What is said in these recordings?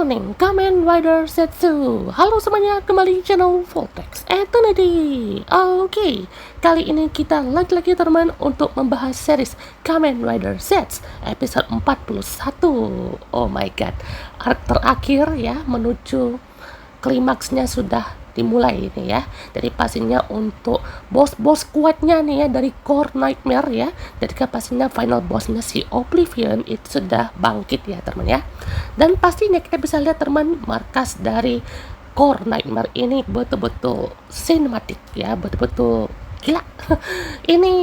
morning, Kamen Rider Setsu. Halo semuanya, kembali channel Voltex Eternity. Oke, kali ini kita lagi-lagi teman untuk membahas series Kamen Rider Sets episode 41. Oh my god, arc terakhir ya, menuju klimaksnya sudah dimulai ini ya. Jadi pastinya untuk bos-bos kuatnya nih ya dari Core Nightmare ya. Jadi pastinya final bossnya si Oblivion itu sudah bangkit ya teman ya. Dan pastinya kita bisa lihat teman, markas dari Core Nightmare ini betul-betul sinematik ya, betul-betul gila. Ini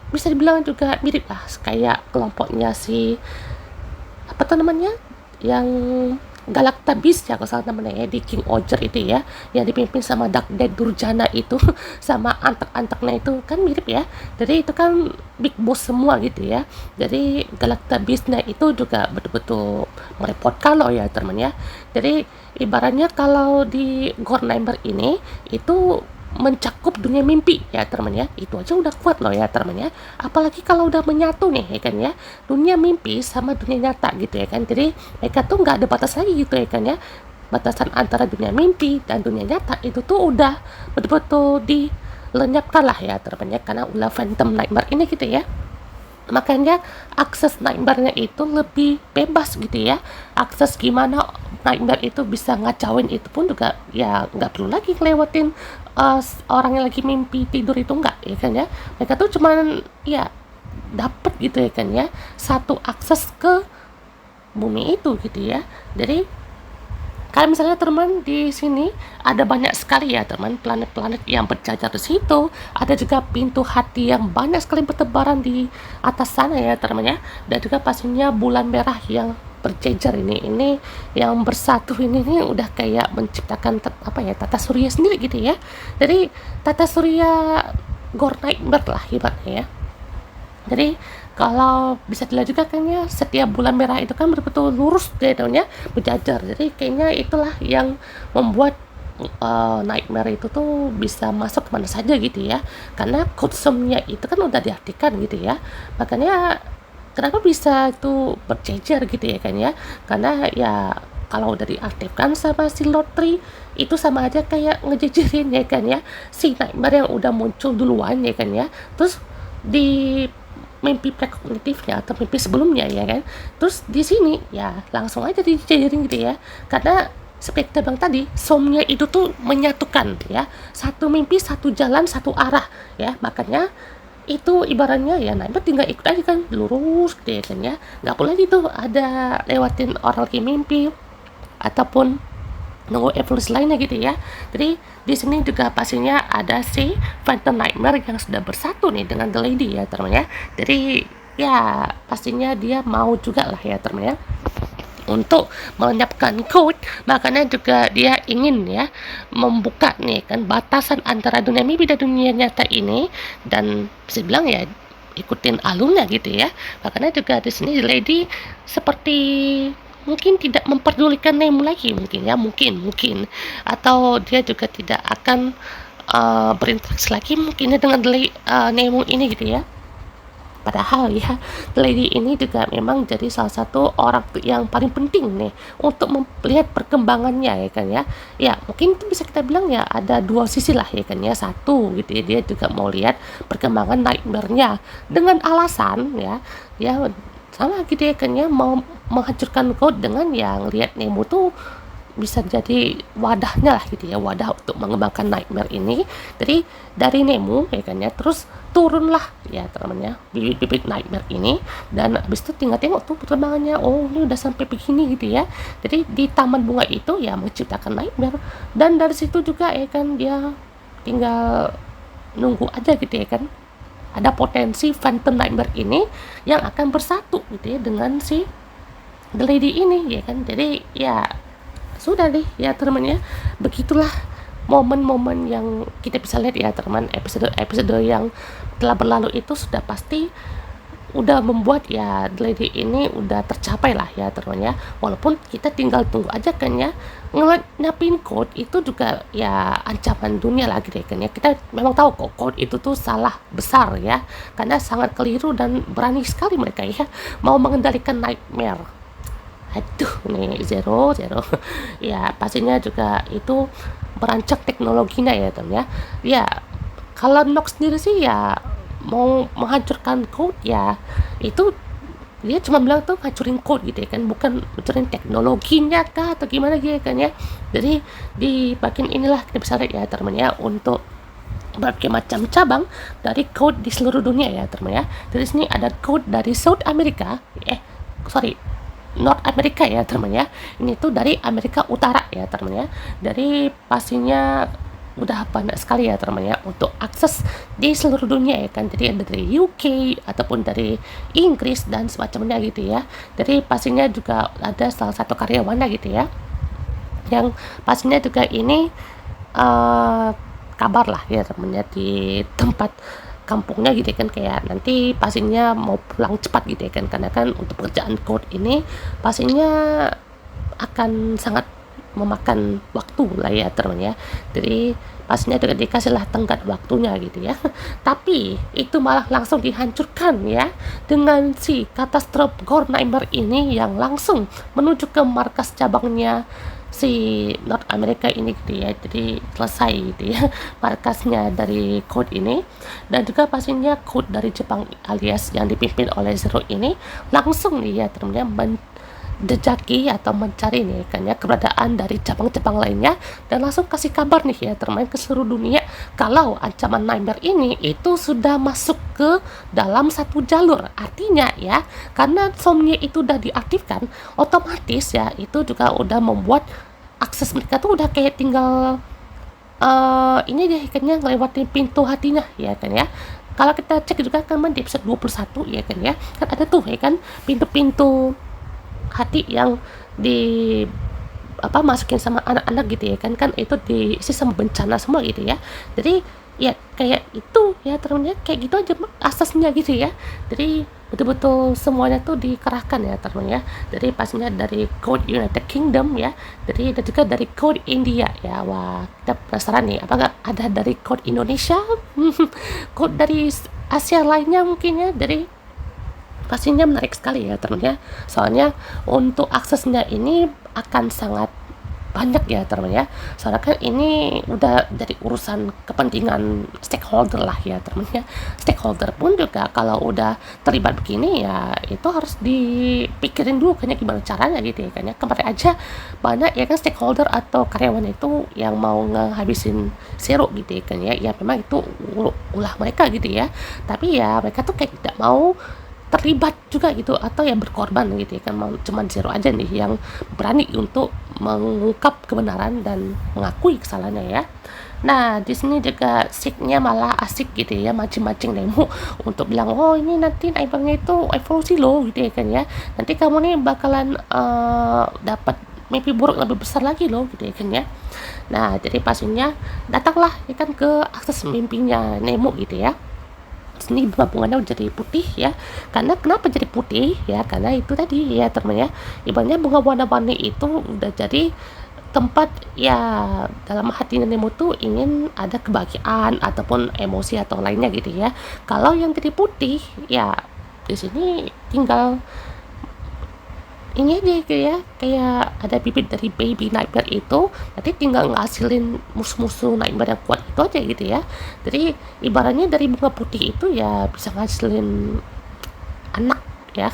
bisa dibilang juga mirip lah kayak kelompoknya si apa tuh namanya yang Galactabis ya kalau salah namanya ya, di King Oger itu ya, yang dipimpin sama Dark Dead Durjana itu sama antek-anteknya itu kan mirip ya. Jadi itu kan big boss semua gitu ya. Jadi Galactabisnya itu juga betul-betul merepotkan loh ya teman ya. Jadi ibaratnya kalau di Gornheimer ini itu mencakup dunia mimpi ya teman ya, itu aja udah kuat loh ya teman ya, apalagi kalau udah menyatu nih ya kan ya, dunia mimpi sama dunia nyata gitu ya kan. Jadi mereka tuh nggak ada batas lagi gitu ya kan ya, batasan antara dunia mimpi dan dunia nyata itu tuh udah betul-betul dilenyapkan lah ya teman ya, karena ulah Phantom Nightmare ini gitu ya. Makanya akses Nightmare-nya itu lebih bebas gitu ya. Akses gimana Nightmare itu bisa ngacauin itu pun juga ya nggak perlu lagi ngelewatin orang yang lagi mimpi tidur itu, enggak ya kan ya. Mereka tuh cuman ya dapet gitu ya kan ya, satu akses ke bumi itu gitu ya. Jadi kalau misalnya teman di sini ada banyak sekali ya teman planet-planet yang berjajar di situ, ada juga pintu hati yang banyak sekali bertebaran di atas sana ya teman ya, dan juga pastinya bulan merah yang berjejer ini yang bersatu ini udah kayak menciptakan tata surya sendiri gitu ya. Jadi tata surya Gornheimer lah ibaratnya ya. Jadi kalau bisa dilihat juga kayaknya setiap bulan merah itu kan betul-betul lurus deh daunnya, berjajar. Jadi kayaknya itulah yang membuat Nightmare itu tuh bisa masuk kemana saja gitu ya, karena kosumnya itu kan udah diartikan gitu ya. Makanya kenapa bisa itu berjejer gitu ya kan ya, karena ya kalau udah diaktifkan sama si Lotri itu sama aja kayak ngejejerin ya kan ya, si Nightmare yang udah muncul duluan ya kan ya. Terus di mimpi prekognitifnya atau mimpi sebelumnya ya kan, terus di sini ya langsung aja dijejerin gitu ya, karena seperti kita bilang tadi, somnya itu tuh menyatukan ya, satu mimpi, satu jalan, satu arah ya. Makanya itu ibaratnya ya Nightmare tinggal ikut aja kan, lurus gitu ya kan ya, nggak perlu lagi tuh ada lewatin orang lagi mimpi ataupun nunggu evolusi lainnya gitu ya. Jadi di sini juga pastinya ada si Phantom Nightmare yang sudah bersatu nih dengan The Lady ya teman ya. Jadi ya pastinya dia mau juga lah ya teman ya untuk melenyapkan code. Makanya juga dia ingin ya membuka nih kan batasan antara dunia mimpi dan dunia nyata ini, dan bisa bilang ya ikutin alurnya gitu ya. Makanya juga di sini The Lady seperti mungkin tidak memperdulikan Nemo lagi, mungkin ya, mungkin atau dia juga tidak akan berinteraksi lagi mungkin ya dengan Nemo ini gitu ya. Padahal ya Lady ini juga memang jadi salah satu orang yang paling penting nih untuk melihat perkembangannya ya kan ya. Ya mungkin itu bisa kita bilang ya ada dua sisi lah ya kan ya. Satu gitu ya, dia juga mau lihat perkembangan Nightmare-nya dengan alasan ya sama gitu ya kan ya, mau menghancurkan code dengan yang lihat Nemo tuh bisa jadi wadahnya lah gitu ya, wadah untuk mengembangkan Nightmare ini. Jadi dari Nemo ya kan ya, terus turunlah ya teman-temannya bibit-bibit Nightmare ini, dan habis itu tinggal tengok tuh perkembangannya, oh ini udah sampai begini gitu ya. Jadi di taman bunga itu ya menciptakan Nightmare, dan dari situ juga ya kan dia tinggal nunggu aja gitu ya kan, ada potensi Phantom Nightmare ini yang akan bersatu gitu ya dengan si The Lady ini ya kan. Jadi ya sudah deh ya teman ya, begitulah momen-momen yang kita bisa lihat ya teman. Episode yang telah berlalu itu sudah pasti udah membuat ya The Lady ini udah tercapai lah ya teman ya, walaupun kita tinggal tunggu aja kan ya. Nyapin code itu juga ya ancaman dunia lagi deh kan ya. Kita memang tahu kok code itu tuh salah besar ya, karena sangat keliru dan berani sekali mereka ya mau mengendalikan Nightmare. aduh nih zero ya pastinya juga itu merancang teknologinya ya teman ya kalau Nox sendiri sih ya mau menghancurkan code ya itu dia cuma bilang tuh hancurin code gitu ya kan, bukan hancurin teknologinya kah atau gimana gitu kan ya. Jadi di bagian inilah kita bisa lihat ya teman ya untuk berbagai macam cabang dari code di seluruh dunia ya teman ya. Dari sini ada code dari South America, North America ya teman ya. Ini tuh dari Amerika Utara ya teman ya. Dari pastinya udah banyak sekali ya teman ya untuk akses di seluruh dunia ya kan. Jadi ada dari UK ataupun dari Inggris dan semacamnya gitu ya. Jadi pastinya juga ada salah satu karyawannya gitu ya, yang pastinya juga ini kabar lah ya temennya di tempat kampungnya gitu ya kan, kayak nanti pastinya mau pulang cepat gitu ya kan, karena kan untuk pekerjaan code ini pastinya akan sangat memakan waktu lah ya teman ya. Jadi pastinya juga dikasih lah tenggat waktunya gitu ya. Tapi itu malah langsung dihancurkan ya dengan si katastrof Gornheimer ini yang langsung menuju ke markas cabangnya si North America ini gitu ya. Jadi selesai gitu ya markasnya dari code ini, dan juga pastinya code dari Jepang alias yang dipimpin oleh Zero ini langsung nih ya teman-teman menjejaki atau mencari nih kan ya keberadaan dari cabang-cabang lainnya, dan langsung kasih kabar nih ya teman ke seluruh dunia kalau ancaman Nightmare ini itu sudah masuk ke dalam satu jalur. Artinya ya karena Somnia itu udah diaktifkan, otomatis ya itu juga udah membuat akses mereka tuh udah kayak tinggal ini deh kayaknya ngelewatin pintu hatinya ya kan ya. Kalau kita cek juga kan di episode 21 ya kan ya, kan ada tuh ya kan pintu-pintu hati yang di masukin sama anak-anak gitu ya kan itu diisi sama bencana semua gitu ya. Jadi ya kayak itu ya temennya kayak gitu aja asasnya gitu ya. Jadi betul-betul semuanya tuh dikerahkan ya temennya. Jadi pastinya dari code United Kingdom ya, jadi ada juga dari code India ya. Wah kita penasaran nih apakah ada dari code Indonesia code dari Asia lainnya mungkin ya. Dari pastinya menarik sekali ya teman ya, soalnya untuk aksesnya ini akan sangat banyak ya teman ya, soalnya kan ini udah dari urusan kepentingan stakeholder lah ya teman ya. Stakeholder pun juga kalau udah terlibat begini ya itu harus dipikirin dulu kayaknya gimana caranya gitu ya kan ya. Kemarin aja banyak ya kan stakeholder atau karyawan itu yang mau ngehabisin Zero gitu ya kan ya memang itu ulah mereka gitu ya, tapi ya mereka tuh kayak tidak mau terlibat juga gitu atau yang berkorban gitu ya kan. Cuman Zero aja nih yang berani untuk mengungkap kebenaran dan mengakui kesalahannya ya. Nah di sini juga Signya malah asik gitu ya, mancing-mancing Nemo untuk bilang oh ini nanti Nightmare itu evolusi loh gitu ya kan ya, nanti kamu nih bakalan dapat mimpi buruk lebih besar lagi loh gitu ya kan ya. Nah jadi pastinya datanglah ya kan ke akses mimpinya Nemo gitu ya. Sini bunga-bunganya udah jadi putih ya, karena kenapa jadi putih ya, karena itu tadi ya teman ya, ibaratnya bunga warna-warni itu udah jadi tempat ya dalam hati Nemo tuh ingin ada kebahagiaan ataupun emosi atau lainnya gitu ya. Kalau yang jadi putih ya di sini tinggal ini aja gitu ya, kayak ada bibit dari baby Nightmare itu, nanti tinggal ngasilin musuh-musuh Nightmare yang kuat itu aja gitu ya. Jadi ibaratnya dari bunga putih itu ya bisa ngasilin anak ya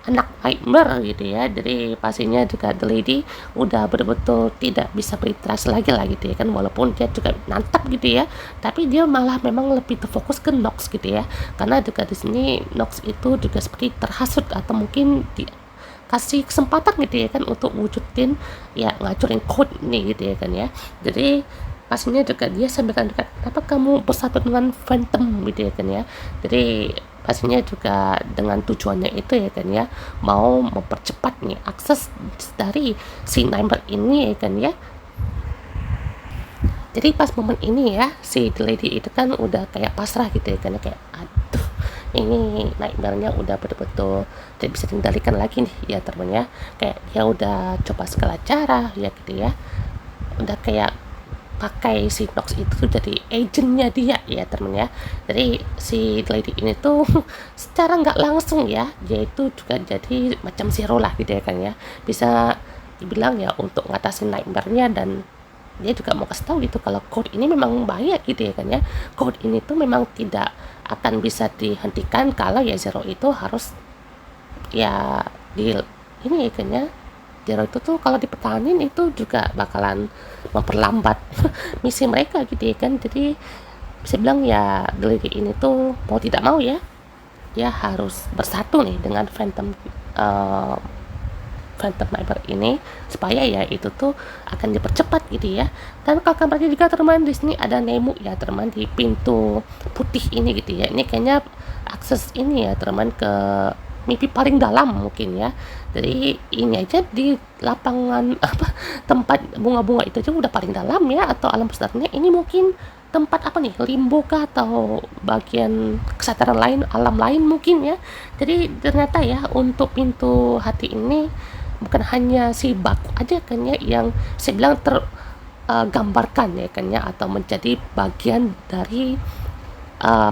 anak Nightmare gitu ya. Jadi pastinya juga The Lady udah betul-betul tidak bisa berinteraksi lagi lah gitu ya kan, walaupun dia juga nantap gitu ya, tapi dia malah memang lebih terfokus ke Nox gitu ya, karena juga di sini Nox itu juga seperti terhasut atau mungkin kasih kesempatan gitu ya kan untuk wujudin ya ngacurin code nih gitu ya kan ya. Jadi pastinya juga dia sampaikan juga kenapa kamu bersatu dengan Phantom gitu ya kan ya. Jadi pastinya juga dengan tujuannya itu ya kan ya, mau mempercepat nih akses dari si Nightmare ini ya kan ya. Jadi pas momen ini ya si The Lady itu kan udah kayak pasrah gitu ya kan ya, kayak aduh ini Nightmare-nya udah betul-betul tidak bisa dikendalikan lagi nih ya temennya, kayak dia udah coba segala cara ya gitu ya, udah kayak pakai si Nox itu jadi agentnya dia ya teman ya. Jadi si lady ini tuh secara nggak langsung ya, dia itu juga jadi macam Zero lah gitu ya kan ya, bisa dibilang ya untuk ngatasin nightmare-nya. Dan dia juga mau kasih tahu gitu kalau code ini memang bahaya gitu ya kan ya. Code ini tuh memang tidak akan bisa dihentikan kalau ya Zero itu harus ya di ini ya kan ya. Zero itu tuh kalau dipertahanin itu juga bakalan memperlambat misi mereka gitu ya kan. Jadi bisa bilang ya Lady ini tuh mau tidak mau ya dia harus bersatu nih dengan Phantom Nightmare ini supaya ya itu tuh akan dipercepat gitu ya. Dan kalau kalian perhatikan juga teman, di sini ada Nemu ya teman di pintu putih ini gitu ya. Ini kayaknya akses ini ya teman ke mimpi paling dalam mungkin ya. Jadi ini aja di lapangan tempat bunga-bunga itu aja udah paling dalam ya, atau alam sebenarnya ini mungkin tempat apa nih, limbo kah atau bagian kesadaran lain, alam lain mungkin ya. Jadi ternyata ya untuk pintu hati ini bukan hanya si baku aja kan ya yang saya bilang tergambarkan ya kan ya, atau menjadi bagian dari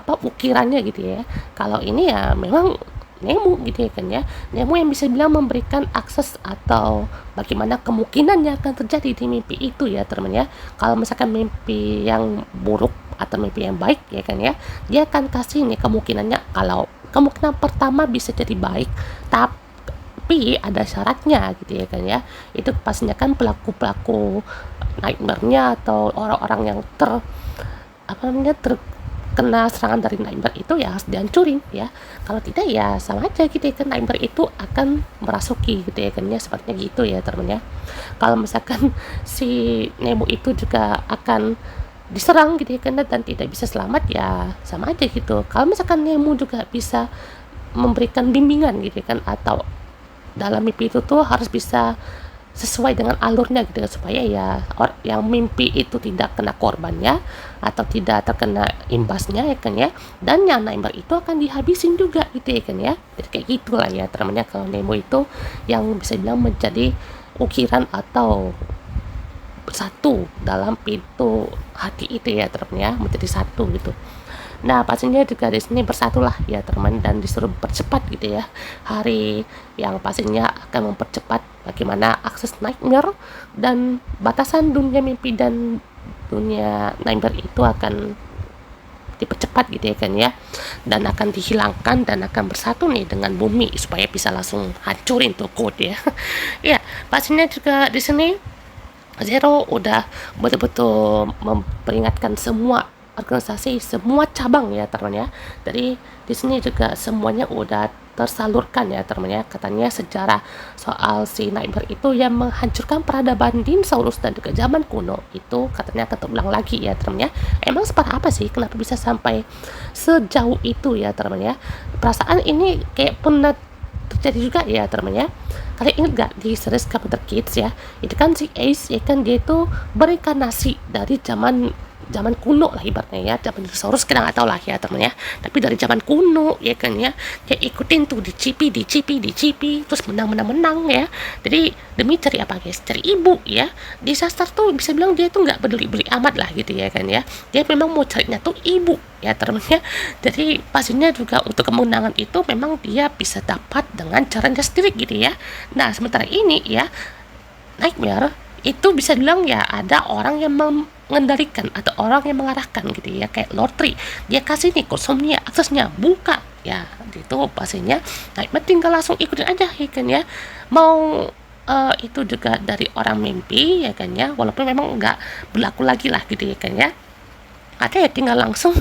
ukirannya gitu ya. Kalau ini ya memang Nemu gitu ya kan ya. Nemu yang bisa bilang memberikan akses atau bagaimana kemungkinan yang akan terjadi di mimpi itu ya teman ya. Kalau misalkan mimpi yang buruk atau mimpi yang baik ya kan ya, dia akan kasih nih kemungkinannya. Kalau kemungkinan pertama bisa jadi baik, tapi ada syaratnya gitu ya kan ya. Itu pastinya kan pelaku-pelaku nightmare-nya atau orang-orang yang terkena serangan dari nightmare itu ya harus dihancurin ya. Kalau tidak ya sama aja gitu ya kan, nightmare itu akan merasuki gitu ya kan ya, sepertinya gitu ya teman ya. Kalau misalkan si Nemo itu juga akan diserang gitu ya kan dan tidak bisa selamat ya sama aja gitu. Kalau misalkan Nemo juga bisa memberikan bimbingan gitu ya kan, atau dalam mimpi itu tuh harus bisa sesuai dengan alurnya gitu ya, supaya ya yang mimpi itu tidak kena korbannya atau tidak terkena imbasnya ya kan ya, dan yang nightmare itu akan dihabisin juga gitu ya kan ya. Jadi kayak gitulah ya temannya kalau Nemo itu yang bisa bilang menjadi ukiran atau bersatu dalam pintu hati itu ya teman ya, menjadi satu gitu. Nah pastinya juga di sini bersatulah ya teman, dan disuruh percepat gitu ya hari yang pastinya akan mempercepat bagaimana akses nightmare dan batasan dunia mimpi dan dunia nightmare itu akan dipercepat gitu ya kan ya, dan akan dihilangkan dan akan bersatu nih dengan bumi supaya bisa langsung hancurin tuh code ya. Ya pastinya juga di sini Zero udah betul-betul memperingatkan semua organisasi, semua cabang ya teman ya. Jadi di sini juga semuanya udah tersalurkan ya teman ya. Katanya sejarah soal si Nightmare itu yang menghancurkan peradaban dinosaurus dan juga zaman kuno itu katanya akan terulang lagi ya teman ya. Emang separah apa sih? Kenapa bisa sampai sejauh itu ya teman ya? Perasaan ini kayak pernah terjadi juga ya teman ya. Kalian ingat gak di series Carpenter Kids ya, itu kan si Ace ya kan, dia itu berinkarnasi dari zaman kuno lah ibaratnya ya, zaman dinosaurus kita nggak tahu lah ya teman ya, tapi dari zaman kuno ya kan ya, dia ikutin tuh dicipi terus menang ya. Jadi demi cari apa guys, cari ibu ya. Disaster tuh bisa bilang dia tuh nggak peduli amat lah gitu ya kan ya, dia memang mau carinya tuh ibu ya teman ya. Jadi pastinya juga untuk kemenangan itu memang dia bisa dapat dengan caranya sendiri gitu ya. Nah sementara ini ya Nightmare itu bisa bilang ya ada orang yang mengendalikan atau orang yang mengarahkan gitu ya, kayak lottery, dia kasih nih kosongnya, aksesnya buka ya, itu pastinya Nightmare tinggal langsung ikutin aja ya kan ya. Mau itu juga dari orang mimpi ya kan ya, walaupun memang nggak berlaku lagi lah gitu ya kan ya, ada ya tinggal langsung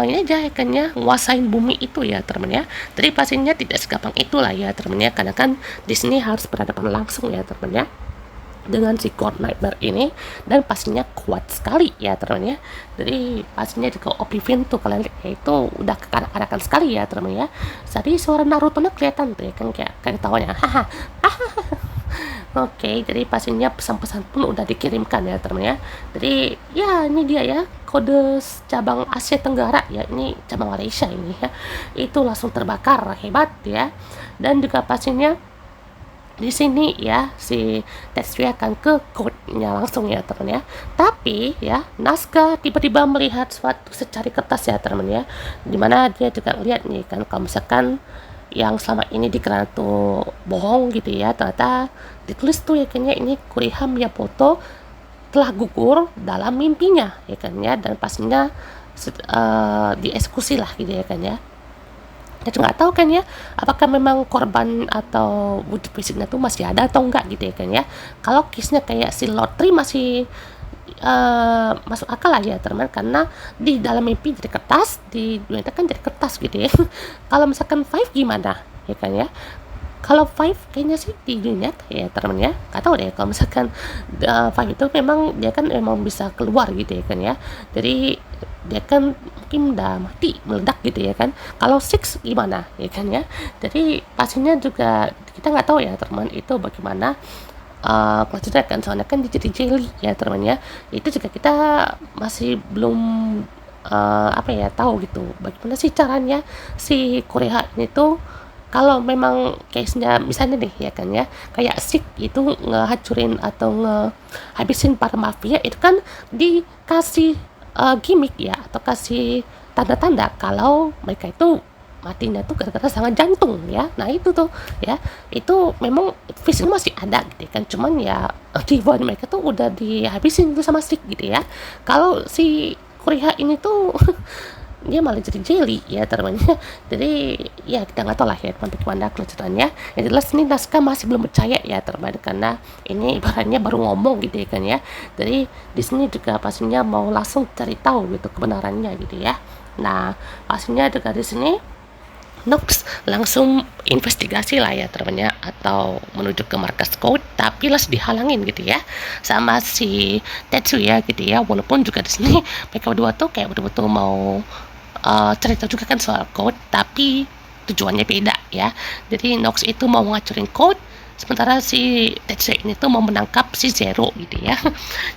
ini aja ya kan ya, nguasain bumi itu ya teman ya. Jadi pastinya tidak segampang itulah ya teman ya, karena kan di sini harus berhadapan langsung ya teman ya dengan si God Nightmare ini, dan pastinya kuat sekali ya teman ya. Jadi pastinya juga Oblivion tuh kalian lihat ya, itu udah kekanak-kanakan sekali ya teman ya. Jadi suara Naruto-nya kelihatan tuh ya kan, kayak tawanya haha. Oke, jadi pastinya pesan-pesan pun udah dikirimkan ya teman ya. Jadi ya ini dia ya kode cabang Asia Tenggara ya, ini cabang Malaysia ini ya, itu langsung terbakar hebat ya. Dan juga pastinya di sini ya si Tetsuya akan ke code suratnya langsung ya teman ya. Tapi ya Nazca tiba-tiba melihat suatu secari kertas ya teman ya, dimana dia juga lihat nih kan kalau misalkan yang selama ini dikira tuh bohong gitu ya, ternyata ditulis tuh ya kayaknya ini Kuriha Miyamoto telah gugur dalam mimpinya ya kan ya, dan pastinya dieksekusi lah gitu ya kan ya. Kita nggak tahu kan ya apakah memang korban atau wujud fisiknya tuh masih ada atau enggak gitu ya kan ya. Kalau case-nya kayak si Lotri masih masuk akal lah ya teman, karena di dalam mimpi jadi kertas, di dunia kan jadi kertas gitu ya. Kalau misalkan Five gimana ya kan ya, kalau Five kayaknya sih di dunia ya teman ya, nggak tahu deh kalau misalkan Five itu memang dia kan memang bisa keluar gitu ya kan ya, jadi dia kan mungkin udah mati meledak gitu ya kan. Kalau Six gimana ya kan ya, jadi pastinya juga kita nggak tahu ya teman itu bagaimana kelanjutannya kan, soalnya kan dia jadi jelly ya teman ya. Itu juga kita masih belum apa ya tahu gitu bagaimana sih caranya si Korea ini tuh kalau memang case-nya misalnya nih ya kan ya, kayak Sik itu ngehancurin atau ngehabisin para mafia itu kan dikasih gimmick ya, atau kasih tanda-tanda kalau mereka itu matinya tuh gara-gara serangan jantung ya. Nah itu tuh ya, itu memang fisik masih ada gitu kan, cuman ya jiwa mereka tuh udah dihabisin itu sama Sik gitu ya. Kalau si Kuriha ini tuh dia malah jadi jelly ya temannya. Jadi ya kita nggak tahu lah ya teman bagaimana kelanjutannya. Yang jelas ini Nazca masih belum percaya ya teman, karena ini ibaratnya baru ngomong gitu ya kan ya. Jadi di sini juga pastinya mau langsung cari tahu gitu kebenarannya gitu ya. Nah pastinya juga di sini Nox langsung investigasi lah ya temannya, atau menuju ke markas Code, tapi las dihalangin gitu ya sama si Tetsuya gitu ya. Walaupun juga di sini mereka berdua tuh kayak betul-betul mau cerita juga kan soal Code, tapi tujuannya beda ya. Jadi Nox itu mau ngacurin Code, sementara si Tetsuya ini tuh mau menangkap si Zero gitu ya.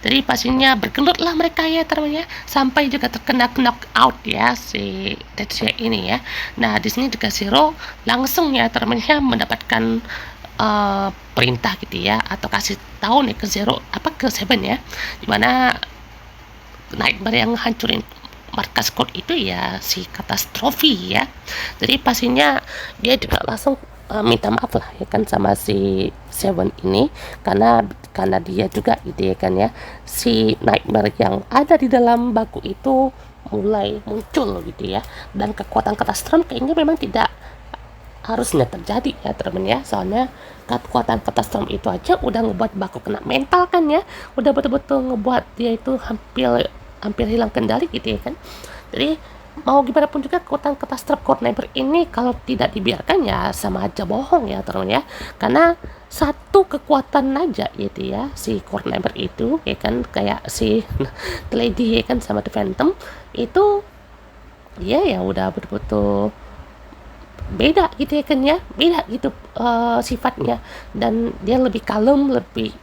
Jadi pastinya bergelut lah mereka ya temannya, sampai juga terkena knock out ya si Tetsuya ini ya. Nah di sini juga Zero langsung ya temannya mendapatkan perintah gitu ya, atau kasih tahu nih ke Zero apa ke Seven ya, dimana Nightmare yang hancurin markas Code itu ya si katastrofi ya. Jadi pastinya dia juga langsung minta maaf lah ya kan sama si Seven ini, karena dia juga gitu ya kan ya, si Nightmare yang ada di dalam baku itu mulai muncul gitu ya, dan kekuatan katastrofi kayaknya memang tidak harusnya terjadi ya teman ya. Soalnya kekuatan katastrofi itu aja udah ngebuat baku kena mental kan ya, udah betul-betul ngebuat dia itu hampir hilang kendali gitu ya kan. Jadi mau gimana pun juga kekuatan katastrofi Courtneyber ini kalau tidak dibiarkan ya sama aja bohong ya teman ya, karena satu kekuatan aja gitu ya si Courtneyber itu ya kan, kayak si Lady ya kan sama The Phantom itu dia ya udah betul-betul beda gitu ya kan ya, beda gitu sifatnya, dan dia lebih kalem, lebih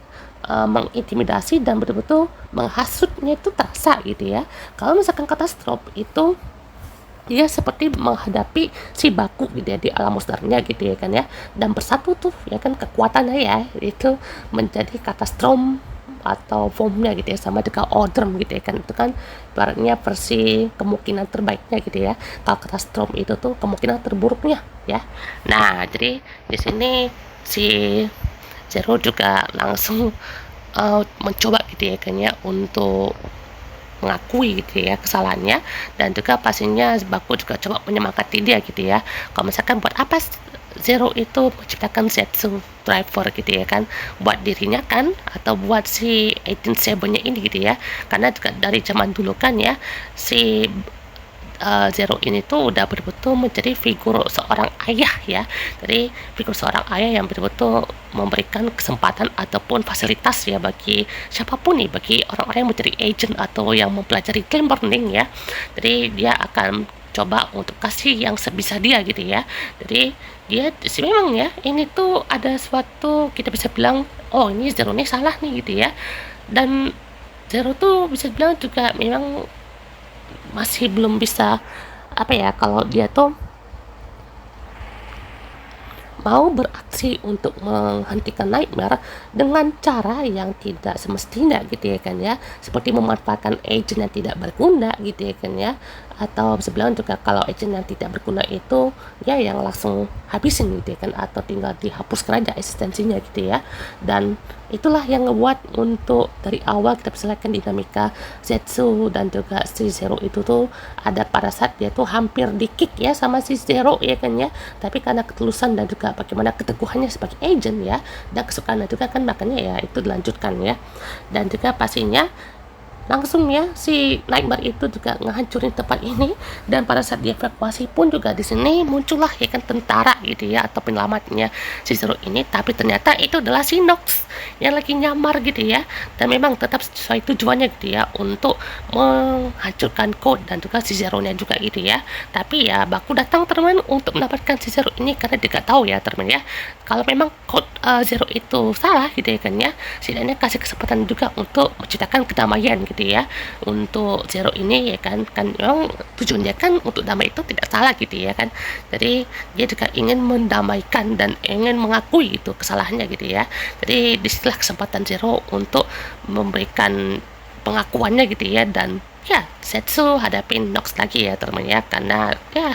mengintimidasi dan betul-betul menghasutnya itu terasa gitu ya. Kalau misalkan katastrofi itu dia seperti menghadapi si baku gitu ya di alam musdarnya gitu ya kan ya, dan bersatu tuh ya kan kekuatannya ya itu menjadi katastrofi atau formnya gitu ya, sama dengan Odrem gitu ya kan. Itu kan ibaratnya versi kemungkinan terbaiknya gitu ya. Kalau katastrofi itu tuh kemungkinan terburuknya ya. Nah jadi di sini si Zero juga langsung mencoba gitu ya kan ya untuk mengakui gitu ya kesalahannya, dan juga pastinya Baku juga coba menyemangati dia gitu ya. Kalau misalkan buat apa Zero itu menciptakan Zetsu Driver gitu ya kan, buat dirinya kan, atau buat si 187 nya ini gitu ya. Karena juga dari zaman dulu kan ya si Zero ini tuh udah betul-betul menjadi figur seorang ayah ya. Jadi figur seorang ayah yang betul-betul memberikan kesempatan ataupun fasilitas ya bagi siapapun nih, bagi orang-orang yang menjadi agent atau yang mempelajari game learning ya. Jadi dia akan coba untuk kasih yang sebisa dia gitu ya. Jadi dia sih memang ya ini tuh ada suatu kita bisa bilang oh ini Zero nih salah nih gitu ya. Dan Zero tuh bisa bilang juga memang masih belum bisa apa ya, kalau dia tuh mau beraksi untuk menghentikan nightmare dengan cara yang tidak semestinya gitu ya kan ya, seperti memanfaatkan agent yang tidak berguna gitu ya kan ya, atau bisa bilang juga kalau agent yang tidak berguna itu ya yang langsung habisin gitu ya kan, atau tinggal dihapuskan aja eksistensinya gitu ya. Dan itulah yang ngebuat untuk dari awal kita bisa lihat kan dinamika Zetsu dan juga si Zero itu tuh ada pada saat dia tuh hampir di kick ya sama si Zero ya kan ya, tapi karena ketulusan dan juga bagaimana keteguhannya sebagai agent ya, dan kesukaannya juga kan, makanya ya itu dilanjutkan ya. Dan juga pastinya langsung ya si Nightmare itu juga ngehancurin tempat ini, dan pada saat dievakuasi pun juga di sini muncullah ya kan tentara gitu ya atau penyelamatnya si Zero ini, tapi ternyata itu adalah si Nox yang lagi nyamar gitu ya, dan memang tetap sesuai tujuannya gitu ya untuk menghancurkan Code dan juga si Zero-nya juga gitu ya. Tapi ya Baku datang teman untuk mendapatkan si Zero ini karena dia gak tahu ya teman ya kalau memang Code Zero itu salah gitu ya kan ya, setidaknya kasih kesempatan juga untuk menciptakan kedamaian gitu ya untuk Zero ini ya kan memang tujuannya kan untuk damai itu tidak salah gitu ya kan, jadi dia juga ingin mendamaikan dan ingin mengakui itu kesalahannya gitu ya. Jadi disitulah kesempatan Zero untuk memberikan pengakuannya gitu ya, dan ya Zetsu hadapin Nox lagi ya teman ya, karena ya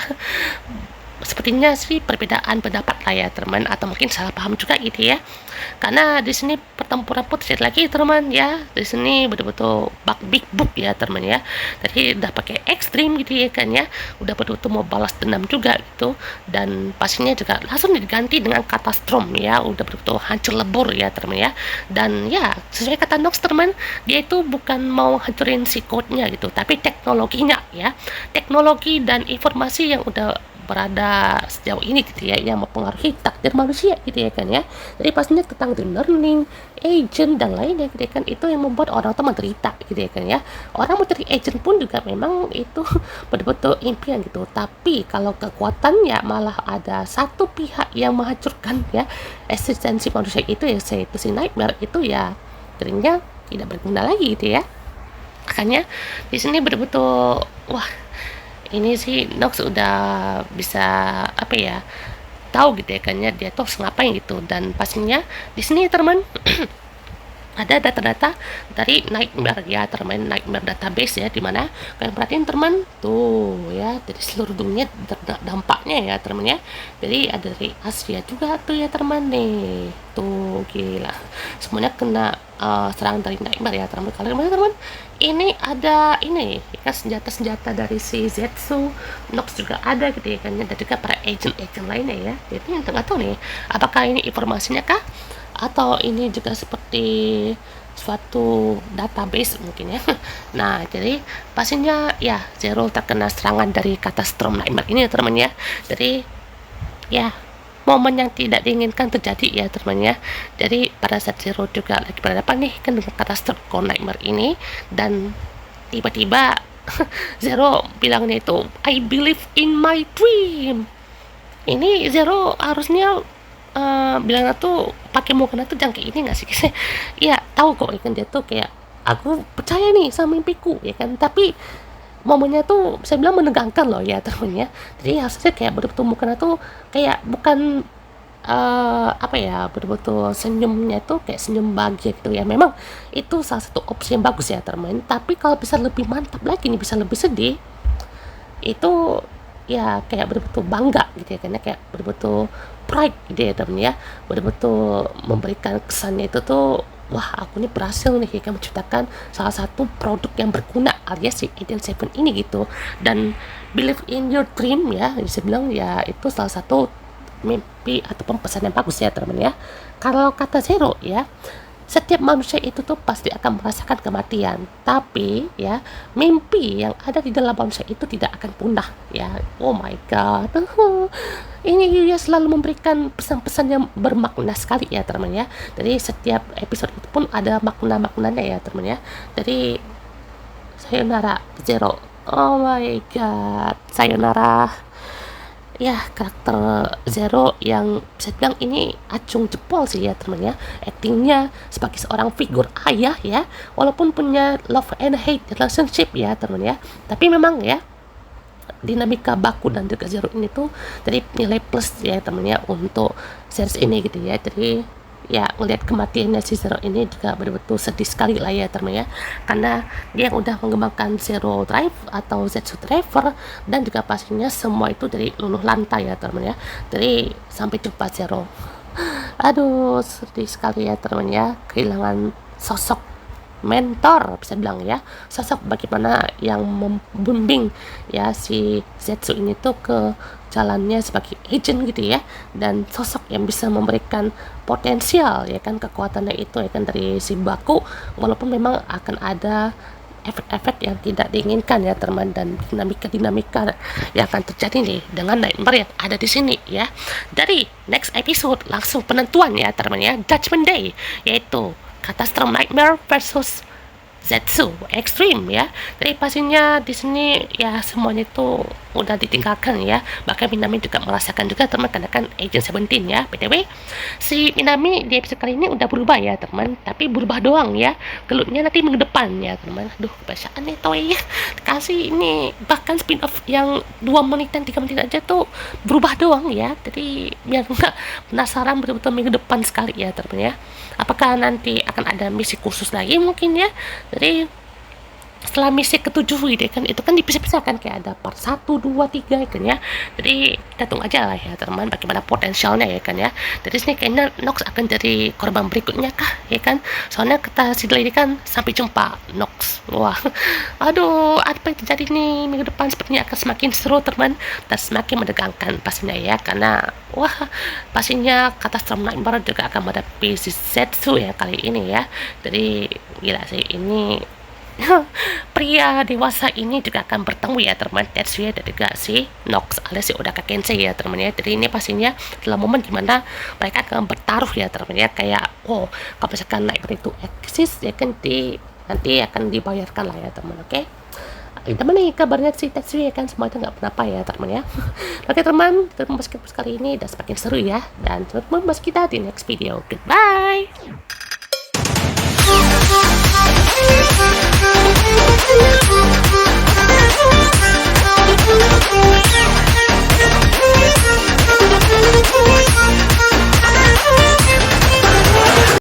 sepertinya sih perbedaan pendapat lah ya teman, atau mungkin salah paham juga gitu ya, karena di sini pertempuran pun terjadi lagi teman ya. Di sini betul-betul big book ya teman ya, jadi udah pakai ekstrim gitu ya kan ya, udah betul-betul mau balas dendam juga gitu, dan pastinya juga langsung diganti dengan kata storm ya, udah betul-betul hancur lebur ya teman ya. Dan ya sesuai kata Nox teman, dia itu bukan mau hancurin si code-nya gitu, tapi teknologinya ya, teknologi dan informasi yang udah berada sejauh ini gitu ya, yang mempengaruhi takdir manusia gitu ya kan ya. Jadi pastinya tentang the learning, agent dan lainnya gitu ya kan, itu yang membuat orang tuh menderita gitu ya kan ya. Orang mencari agent pun juga memang itu betul-betul impian gitu, tapi kalau kekuatannya malah ada satu pihak yang menghancurkan ya eksistensi manusia itu ya, yaitu si Nightmare itu ya, jadinya tidak berguna lagi gitu ya. Makanya di sini betul-betul wah, ini sih Nox udah bisa apa ya, tahu gitu ya kan ya dia tuh ngapain gitu. Dan pastinya di sini teman ada data-data dari Nightmare ya teman, Nightmare database ya, dimana kalian perhatiin teman tuh ya, dari seluruh dunia dampaknya ya teman ya. Jadi ada dari Asia juga tuh ya teman nih, tuh gila semuanya kena serangan dari Nightmare ya teman. Kalian mana teman, ini ada ini ya kan senjata-senjata dari si Zetsu, Nox juga ada gitu ya kan, dan juga para agent-agent lainnya ya. Jadi nggak tahu nih apakah ini informasinya kah, atau ini juga seperti suatu database mungkin ya. Nah jadi pastinya ya Zero terkena serangan dari kata Storm Nightmare ini ya teman ya. Jadi ya momen yang tidak diinginkan terjadi ya teman ya. Jadi pada saat Zero juga lagi berhadapan nih kan dengan kata Storm Nightmare ini, dan tiba-tiba Zero bilangnya itu I believe in my dream. Ini Zero harusnya bilangnya tuh pakai mukanya tuh jangan kayak ini nggak sih? Iya tahu kok kan dia tuh kayak aku percaya nih sama mimpiku ya kan, tapi momennya tuh saya bilang menegangkan loh ya temennya. Jadi harusnya kayak betul-betul mukanya tuh kayak bukan apa ya, betul-betul senyumnya tuh kayak senyum bahagia gitu ya. Memang itu salah satu opsi yang bagus ya teman, tapi kalau bisa lebih mantap lagi nih, bisa lebih sedih, itu ya kayak betul-betul bangga gitu ya, karena kayak betul-betul pride gitu ya temen ya, betul-betul memberikan kesannya itu tuh wah aku ini berhasil nih ya kan, menciptakan salah satu produk yang berguna alias si Eden Seven ini gitu. Dan believe in your dream ya, bisa bilang ya itu salah satu mimpi atau pesan yang bagus ya teman ya. Kalau kata Zero ya, setiap manusia itu tuh pasti akan merasakan kematian, tapi ya mimpi yang ada di dalam manusia itu tidak akan punah ya. Oh my god, ini dia selalu memberikan pesan-pesan yang bermakna sekali ya teman ya. Jadi setiap episode itu pun ada makna-maknanya ya teman ya. Jadi sayonara Zero, oh my god, sayonara ya, karakter Zero yang bisa bilang ini acung jempol sih ya teman ya. Actingnya sebagai seorang figur ayah ya, walaupun punya love and hate relationship ya teman ya, tapi memang ya dinamika Baku dan juga Zero ini tuh jadi nilai plus ya temennya untuk series ini gitu ya. Jadi ya ngelihat kematiannya si Zero ini juga betul-betul sedih sekali lah ya teman ya, karena dia yang udah mengembangkan Zero Drive atau Zetsu Driver, dan juga pastinya semua itu dari luluh lantai ya teman ya. Jadi sampai jumpa Zero. Aduh sedih sekali ya teman ya, kehilangan sosok mentor bisa bilang ya, sosok bagaimana yang membimbing ya si Zetsu ini tuh ke jalannya sebagai agent gitu ya, dan sosok yang bisa memberikan potensial ya kan kekuatannya itu ya kan dari si Baku, walaupun memang akan ada efek-efek yang tidak diinginkan ya teman, dan dinamika-dinamika yang akan terjadi nih dengan Nightmare yang ada di sini ya. Dari next episode langsung penentuan ya teman ya, Judgment Day, yaitu Catastrophe Nightmare versus Zetsu Extreme ya. Jadi pastinya di sini ya semuanya itu udah ditinggalkan ya. Bahkan Minami juga merasakan juga teman, karena kan Agent 17 ya. BTW si Minami di episode kali ini udah berubah ya teman, tapi berubah doang ya. Gelutnya nanti minggu depan ya teman. Aduh kebiasaan nih toy ya. Kasih ini bahkan spin off yang 2 menitan 3 menit aja tuh berubah doang ya. Jadi biar nggak penasaran betul-betul minggu depan sekali ya teman ya. Apakah nanti akan ada misi khusus lagi mungkin ya. Jadi setelah misi ke-7 gitu kan, itu kan dipisah-pisah kan, kayak ada part 1, 2, 3 kan ya. Jadi kita tunggu aja lah ya teman, bagaimana potensialnya ya kan ya. Jadi sini kayaknya Nox akan jadi korban berikutnya kah ya kan, soalnya kita kan sampai jumpa Nox. Wah aduh apa yang terjadi nih minggu depan, sepertinya akan semakin seru teman, dan semakin menegangkan pastinya ya, karena wah pastinya Catastrophe Nightmare juga akan menghadapi si Zetsu ya kali ini ya. Jadi gila sih ini. Pria dewasa ini juga akan bertemu ya teman, Tetsuya dan juga si Nox alias si Odaka Kensei ya teman ya. Jadi ini pastinya adalah momen dimana mereka akan bertaruh ya teman ya, kayak oh kalau misalkan Nightmare itu eksis ya kan, nanti akan dibayarkan lah ya teman. Oke teman nih kabarnya si Tetsuya kan semua itu nggak apa ya teman ya. Oke teman, kita membahas kali ini dan semakin seru ya, dan teman membahas kita di next video. Goodbye.